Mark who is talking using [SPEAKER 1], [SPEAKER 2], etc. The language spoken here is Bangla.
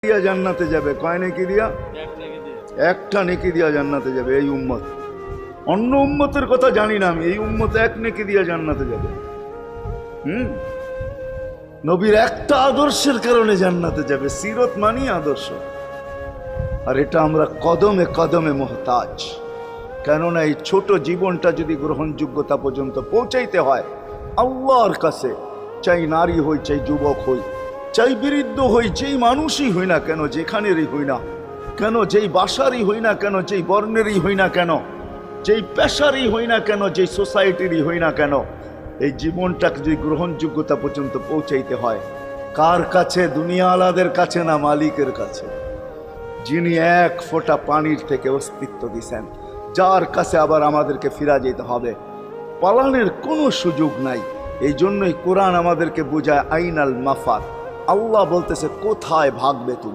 [SPEAKER 1] দিয়া জান্নাতে যাবে, কয় নেকি দিয়া? একটা নেকি দিয়া জান্নাতে যাবে এই উম্মত। অন্য উম্মতের কথা জানি না আমি, এই উম্মত এক নেকি দিয়া জান্নাতে যাবে। নবীর একটা আদর্শের কারণে জান্নাতে যাবে। সিরত মানি আদর্শ, আর এটা আমরা কদমে কদমে মুহতাজ। কেননা এই ছোট জীবনটা যদি গ্রহণযোগ্যতা পর্যন্ত পৌঁছাইতে হয় আল্লাহর কাছে, চাই নারী হই, চাই যুবক হই, চাই বৃদ্ধ হই, যেই মানুষই হই না কেন, যেখানেরই হই না কেন, যেই বাসারই হই না কেন, যেই বর্ণেরই হই না কেন, যেই পেশারই হই না কেন, যেই সোসাইটিরই হই না কেন, এই জীবনটাকে যদি গ্রহণযোগ্যতা পর্যন্ত পৌঁছাইতে হয় কার কাছে? দুনিয়া আলাদের কাছে না, মালিকের কাছে, যিনি এক ফোঁটা পানির থেকে অস্তিত্ব দিছেন, যার কাছে আবার আমাদেরকে ফিরা যেতে হবে। পালানের কোনো সুযোগ নাই। এই জন্যই কোরআন আমাদেরকে বোঝায় আইনাল মাফার। আল্লাহ বলতেছে কোথায় ভাগবে তুমি।